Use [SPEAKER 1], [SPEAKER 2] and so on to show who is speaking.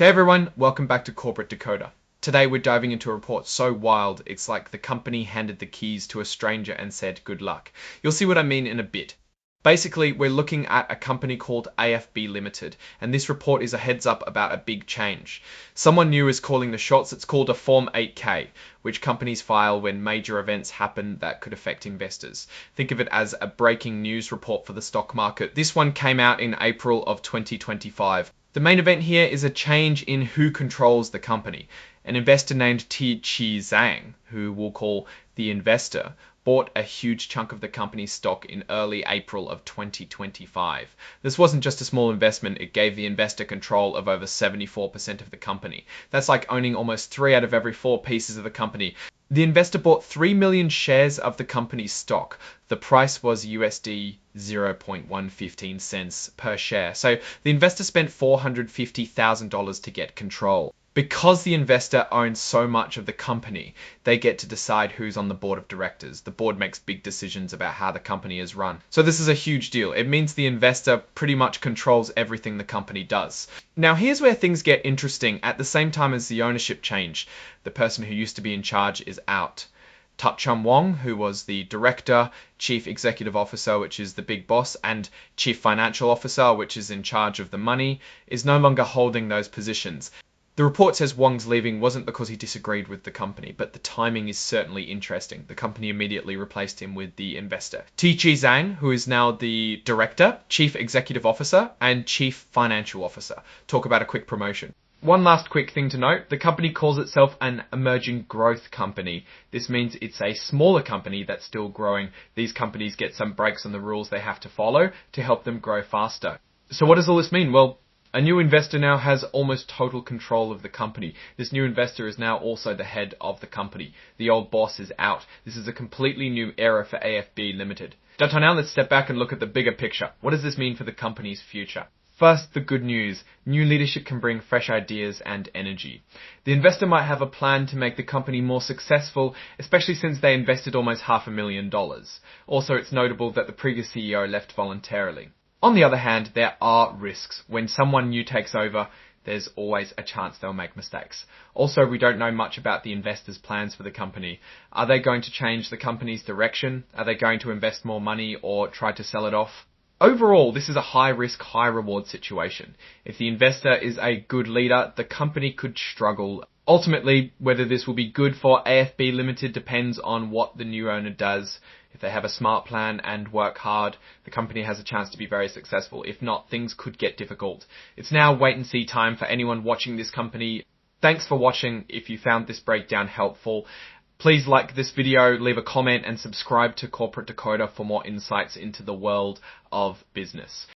[SPEAKER 1] Hey everyone, welcome back to Corporate Decoder. Today we're diving into a report so wild, it's like the company handed the keys to a stranger and said good luck. You'll see what I mean in a bit. Basically, we're looking at a company called AFB Ltd, and this report is a heads up about a big change. Someone new is calling the shots. It's called a Form 8K, which companies file when major events happen that could affect investors. Think of it as a breaking news report for the stock market. This one came out in April of 2025. The main event here is a change in who controls the company. An investor named Takeover Zhang, who we'll call the investor, bought a huge chunk of the company's stock in early April of 2025. This wasn't just a small investment, it gave the investor control of over 74% of the company. That's like owning almost 3 out of every 4 pieces of the company. The investor bought 3 million shares of the company's stock. The price was USD 0.115 cents per share. So the investor spent $450,000 to get control. Because the investor owns so much of the company, they get to decide who's on the board of directors. The board makes big decisions about how the company is run. So this is a huge deal. It means the investor pretty much controls everything the company does. Now here's where things get interesting. At the same time as the ownership change, the person who used to be in charge is out. Takeover Wong, who was the director, chief executive officer, which is the big boss, and chief financial officer, which is in charge of the money, is no longer holding those positions. The report says Wong's leaving wasn't because he disagreed with the company, but the timing is certainly interesting. The company immediately replaced him with the investor. Takeover Zhang, who is now the director, chief executive officer, and chief financial officer. Talk about a quick promotion. One last quick thing to note, the company calls itself an emerging growth company. This means it's a smaller company that's still growing. These companies get some breaks on the rules they have to follow to help them grow faster. So what does all this mean? Well, a new investor now has almost total control of the company. This new investor is now also the head of the company. The old boss is out. This is a completely new era for AFB Ltd. Now let's step back and look at the bigger picture. What does this mean for the company's future? First, the good news. New leadership can bring fresh ideas and energy. The investor might have a plan to make the company more successful, especially since they invested almost $500,000. Also, it's notable that the previous CEO left voluntarily. On the other hand, there are risks. When someone new takes over, there's always a chance they'll make mistakes. Also, we don't know much about the investors' plans for the company. Are they going to change the company's direction? Are they going to invest more money or try to sell it off? Overall, this is a high-risk, high-reward situation. If the investor is a good leader, the company could struggle. Ultimately, whether this will be good for AFB Ltd depends on what the new owner does. If they have a smart plan and work hard, the company has a chance to be very successful. If not, things could get difficult. It's now wait and see time for anyone watching this company. Thanks for watching. If you found this breakdown helpful, please like this video, leave a comment and subscribe to Corporate Decoder for more insights into the world of business.